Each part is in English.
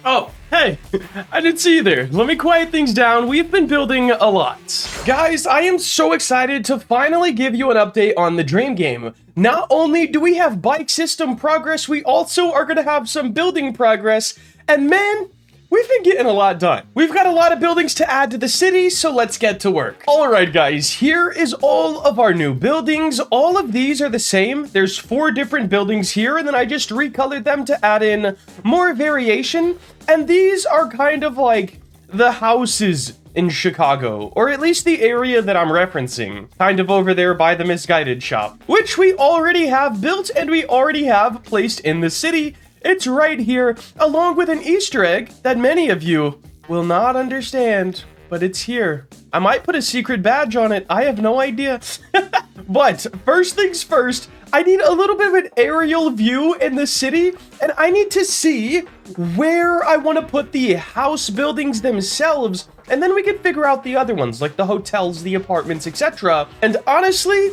Oh, hey, I didn't see you there. Let me quiet things down. We've been building a lot. Guys, I am so excited to finally give you an update on the Dream Game. Not only do we have bike system progress, we also are going to have some building progress. And man, we've been getting a lot done. We've got a lot of buildings to add to the city, so let's get to work. All right, guys, here is all of our new buildings. All of these are the same. There's 4 different buildings here, and then I just recolored them to add in more variation. And these are kind of like the houses in Chicago, or at least the area that I'm referencing, kind of over there by the Misguided shop, which we already have built and we already have placed in the city. It's right here, along with an Easter egg that many of you will not understand, but it's here. I might put a secret badge on it. I have no idea. But first things first, I need a little bit of an aerial view in the city, and I need to see where I want to put the house buildings themselves, and then we can figure out the other ones, like the hotels, the apartments, etc. And honestly,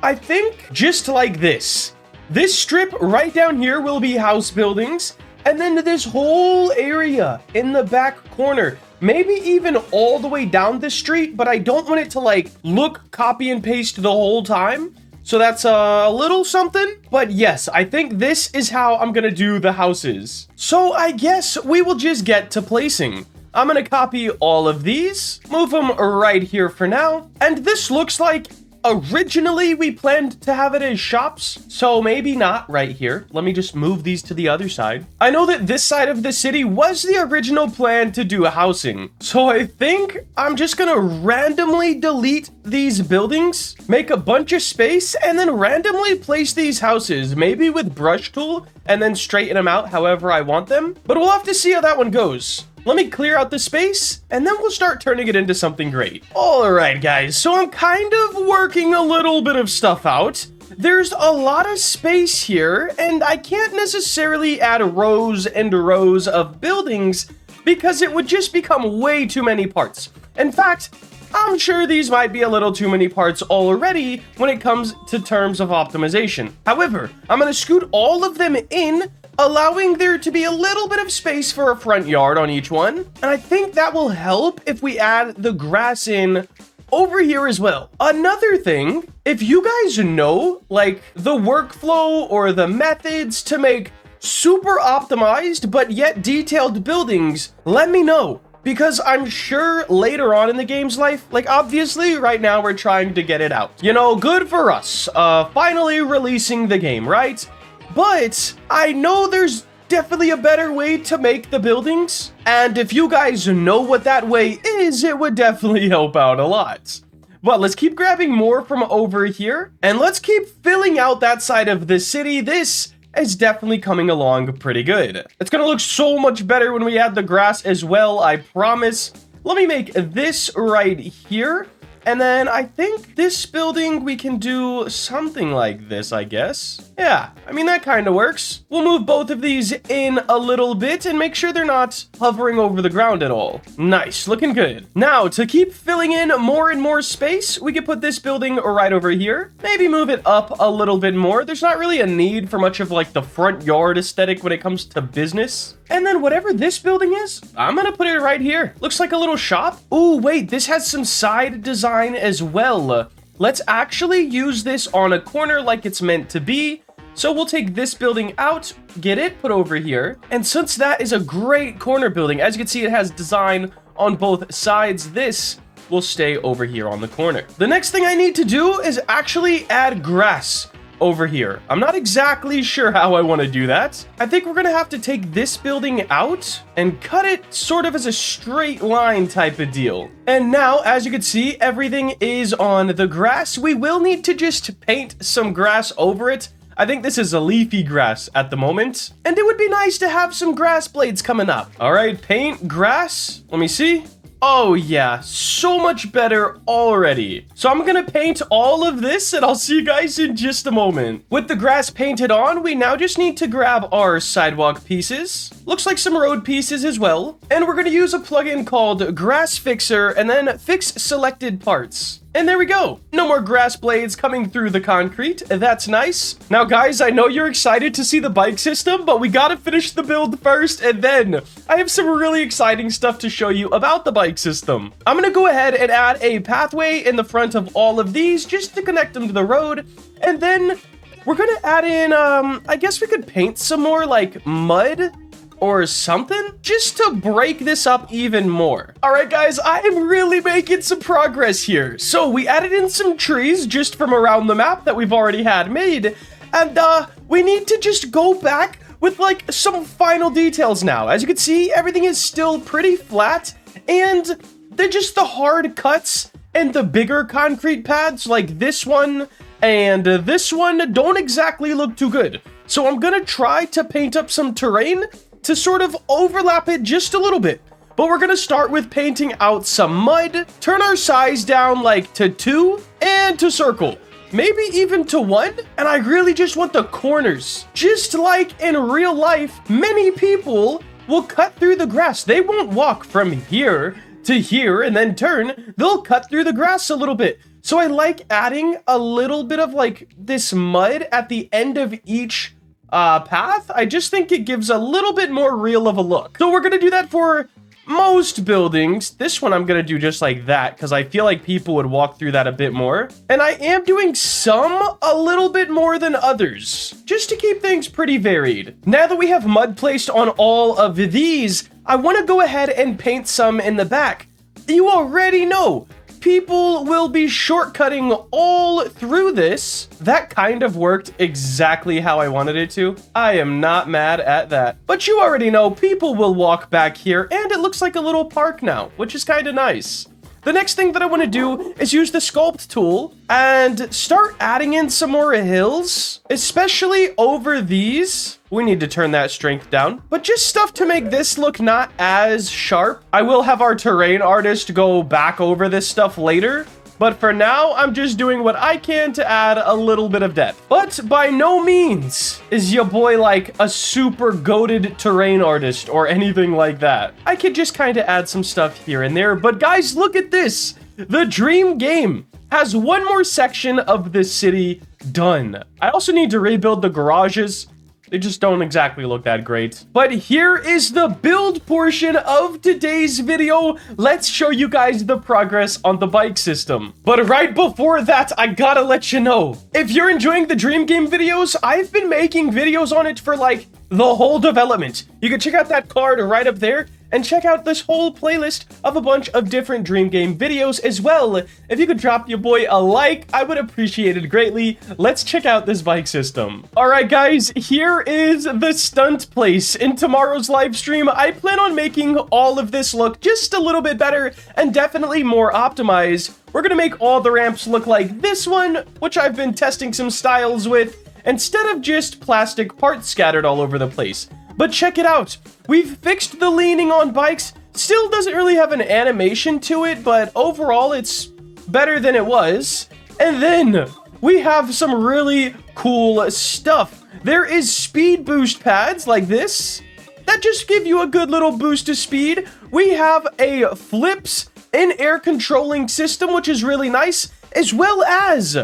I think just like this. This strip right down here will be house buildings, and then this whole area in the back corner, maybe even all the way down the street, but I don't want it to like look copy and paste the whole time. So that's a little something, but yes, I think this is how I'm gonna do the houses. So I guess we will just get to placing. I'm gonna copy all of these, move them right here for now, and this looks like originally we planned to have it as shops, so maybe not right here. Let me just move these to the other side. I know that this side of the city was the original plan to do housing, so I think I'm just gonna randomly delete these buildings, make a bunch of space, and then randomly place these houses, maybe with brush tool, and then straighten them out however I want them. But we'll have to see how that one goes. Let me clear out the space, and then we'll start turning it into something great. All right, guys, so I'm kind of working a little bit of stuff out. There's a lot of space here, and I can't necessarily add rows and rows of buildings because it would just become way too many parts. In fact, I'm sure these might be a little too many parts already when it comes to terms of optimization. However, I'm going to scoot all of them in, allowing there to be a little bit of space for a front yard on each one. And I think that will help if we add the grass in over here as well. Another thing, if you guys know, like, the workflow or the methods to make super optimized but yet detailed buildings, let me know. Because I'm sure later on in the game's life, like obviously right now we're trying to get it out. You know, good for us, finally releasing the game, right? But I know there's definitely a better way to make the buildings, and if you guys know what that way is, it would definitely help out a lot. But let's keep grabbing more from over here, and let's keep filling out that side of the city. This is definitely coming along pretty good. It's gonna look so much better when we add the grass as well, I promise. Let me make this right here. And then I think this building, we can do something like this, I guess. Yeah, I mean, that kind of works. We'll move both of these in a little bit and make sure they're not hovering over the ground at all. Nice, looking good. Now, to keep filling in more and more space, we could put this building right over here. Maybe move it up a little bit more. There's not really a need for much of like the front yard aesthetic when it comes to business. And then whatever this building is, I'm gonna put it right here. Looks like a little shop. Ooh, wait, this has some side design as well. Let's actually use this on a corner like it's meant to be. So we'll take this building out, get it put over here. And since that is a great corner building, as you can see, it has design on both sides. This will stay over here on the corner. The next thing I need to do is actually add grass over here. I'm not exactly sure how I want to do that. I think we're gonna have to take this building out and cut it sort of as a straight line type of deal. And now, as you can see, everything is on the grass. We will need to just paint some grass over it. I think this is a leafy grass at the moment, and it would be nice to have some grass blades coming up. All right, paint grass. Let me see. Oh yeah, so much better already. So I'm gonna paint all of this and I'll see you guys in just a moment. With the grass painted on, we now just need to grab our sidewalk pieces. Looks like some road pieces as well. And we're gonna use a plugin called Grass Fixer and then fix selected parts. And there we go. No more grass blades coming through the concrete. That's nice. Now, guys, I know you're excited to see the bike system, but we gotta finish the build first, and then I have some really exciting stuff to show you about the bike system. I'm gonna go ahead and add a pathway in the front of all of these just to connect them to the road, and then we're gonna add in, I guess we could paint some more, like, mud or something, just to break this up even more. All right, guys, I am really making some progress here. So we added in some trees just from around the map that we've already had made, and we need to just go back with like some final details now. As you can see, everything is still pretty flat, and they're just the hard cuts and the bigger concrete pads like this one and this one don't exactly look too good. So I'm gonna try to paint up some terrain to sort of overlap it just a little bit. But we're gonna start with painting out some mud, turn our size down like to 2, and to circle. Maybe even to 1, and I really just want the corners. Just like in real life, many people will cut through the grass. They won't walk from here to here and then turn. They'll cut through the grass a little bit. So I like adding a little bit of like this mud at the end of each path. I just think it gives a little bit more real of a look. So we're gonna do that for most buildings. This one I'm gonna do just like that because I feel like people would walk through that a bit more. And I am doing some a little bit more than others, just to keep things pretty varied. Now that we have mud placed on all of these, I want to go ahead and paint some in the back. You already know, people will be shortcutting all through this. That kind of worked exactly how I wanted it to. I am not mad at that. But you already know people will walk back here, and it looks like a little park now, which is kind of nice. The next thing that I want to do is use the sculpt tool and start adding in some more hills, especially over these. We need to turn that strength down, but just stuff to make this look not as sharp. I will have our terrain artist go back over this stuff later, but for now, I'm just doing what I can to add a little bit of depth. But by no means is your boy like a super goated terrain artist or anything like that. I could just kind of add some stuff here and there, but guys, look at this. The dream game has one more section of the city done. I also need to rebuild the garages. They just don't exactly look that great. But here is the build portion of today's video. Let's show you guys the progress on the bike system. But right before that, I gotta let you know, if you're enjoying the Dream Game videos, I've been making videos on it for like the whole development. You can check out that card right up there and check out this whole playlist of a bunch of different Dream Game videos as well. If you could drop your boy a like, I would appreciate it greatly. Let's check out this bike system. All right, guys, here is the stunt place. In tomorrow's live stream, I plan on making all of this look just a little bit better and definitely more optimized. We're gonna make all the ramps look like this one, which I've been testing some styles with, instead of just plastic parts scattered all over the place. But check it out. We've fixed the leaning on bikes. Still doesn't really have an animation to it, but overall it's better than it was. And then we have some really cool stuff. There is speed boost pads like this that just give you a good little boost of speed. We have a flips in-air controlling system, which is really nice, as well as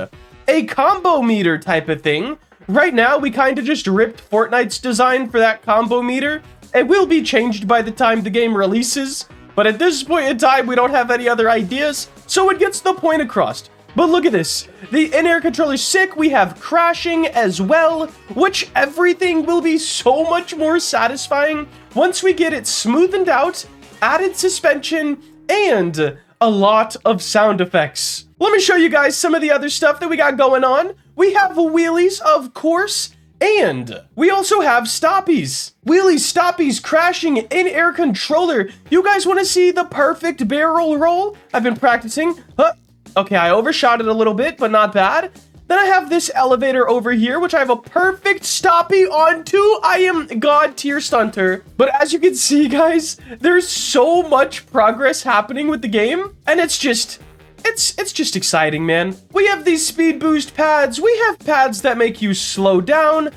a combo meter type of thing. Right now, we kind of just ripped Fortnite's design for that combo meter. It will be changed by the time the game releases, but at this point in time, we don't have any other ideas, so it gets the point across. But look at this. The in-air controller's sick. We have crashing as well, which everything will be so much more satisfying once we get it smoothened out, added suspension, and a lot of sound effects. Let me show you guys some of the other stuff that we got going on. We have wheelies, of course, and we also have stoppies. Wheelies, stoppies, crashing, in-air controller. You guys want to see the perfect barrel roll? I've been practicing. Okay, I overshot it a little bit, but not bad. Then I have this elevator over here, which I have a perfect stoppie onto. I am god tier stunter. But as you can see, guys, there's so much progress happening with the game, and it's just exciting, man. We have these speed boost pads. We have pads that make you slow down,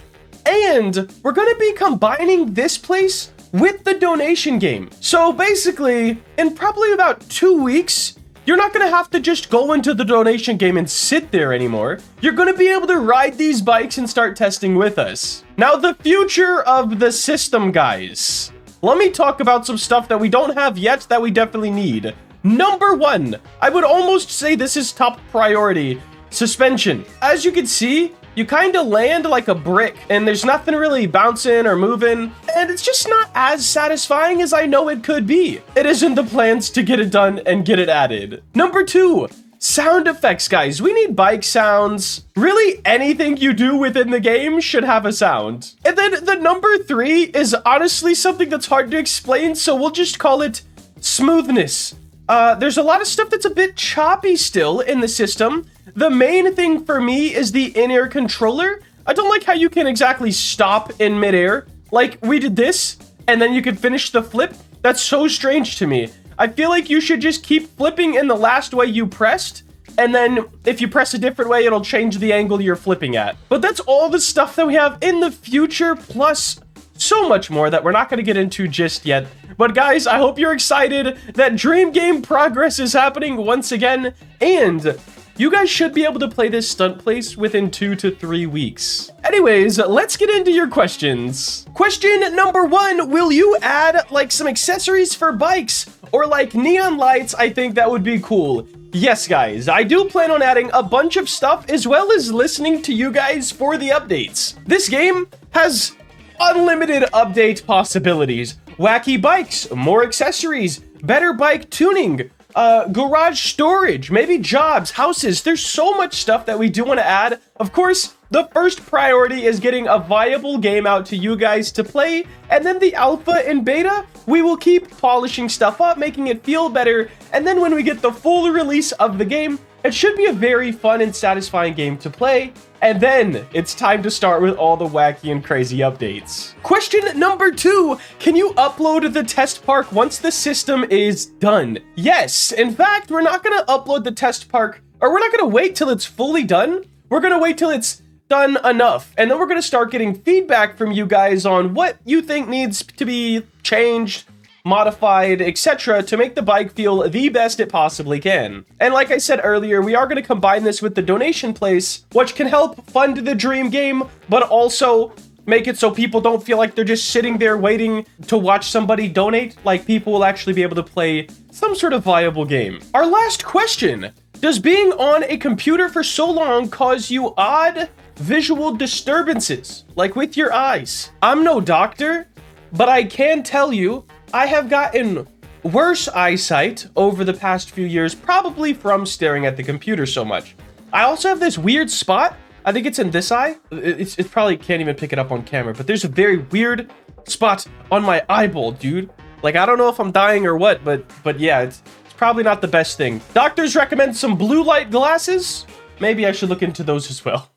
and we're gonna be combining this place with the donation game. So basically, in probably about 2 weeks, you're not going to have to just go into the donation game and sit there anymore. You're going to be able to ride these bikes and start testing with us. Now, the future of the system, guys. Let me talk about some stuff that we don't have yet that we definitely need. Number one, I would almost say this is top priority, suspension. As you can see, you kind of land like a brick and there's nothing really bouncing or moving, and it's just not as satisfying as I know it could be. It is in the plans to get it done and get it added. Number two, sound effects, guys. We need bike sounds. Really, anything you do within the game should have a sound. And then the number three is honestly something that's hard to explain, so we'll just call it smoothness. There's a lot of stuff that's a bit choppy still in the system. The main thing for me is the in-ear controller. I don't like how you can exactly stop in midair. Like, we did this, and then you could finish the flip. That's so strange to me. I feel like you should just keep flipping in the last way you pressed, and then if you press a different way, it'll change the angle you're flipping at. But that's all the stuff that we have in the future, plus so much more that we're not going to get into just yet. But guys, I hope you're excited that Dream Game progress is happening once again, and you guys should be able to play this stunt place within 2 to 3 weeks. Anyways, let's get into your questions. Question number one, will you add like some accessories for bikes or like neon lights? I think that would be cool. Yes, guys, I do plan on adding a bunch of stuff as well as listening to you guys for the updates. This game has unlimited update possibilities. Wacky bikes, more accessories, better bike tuning, garage storage, maybe jobs, houses. There's so much stuff that we do want to add. Of course, the first priority is getting a viable game out to you guys to play, and then the alpha and beta, we will keep polishing stuff up, making it feel better, and then when we get the full release of the game, it should be a very fun and satisfying game to play. And then it's time to start with all the wacky and crazy updates. Question number two, can you upload the test park once the system is done? Yes, in fact, we're not gonna upload the test park, or we're not gonna wait till it's fully done. We're gonna wait till it's done enough, and then we're gonna start getting feedback from you guys on what you think needs to be changed, modified, etc. to make the bike feel the best it possibly can. And like I said earlier, we are going to combine this with the donation place, which can help fund the dream game, but also make it so people don't feel like they're just sitting there waiting to watch somebody donate. Like, people will actually be able to play some sort of viable game. Our last question, does being on a computer for so long cause you odd visual disturbances, like with your eyes? I'm no doctor, but I can tell you I have gotten worse eyesight over the past few years, probably from staring at the computer so much. I also have this weird spot. I think it's in this eye. It probably can't even pick it up on camera, but there's a very weird spot on my eyeball, dude. Like, I don't know if I'm dying or what, but yeah, it's probably not the best thing. Doctors recommend some blue light glasses. Maybe I should look into those as well.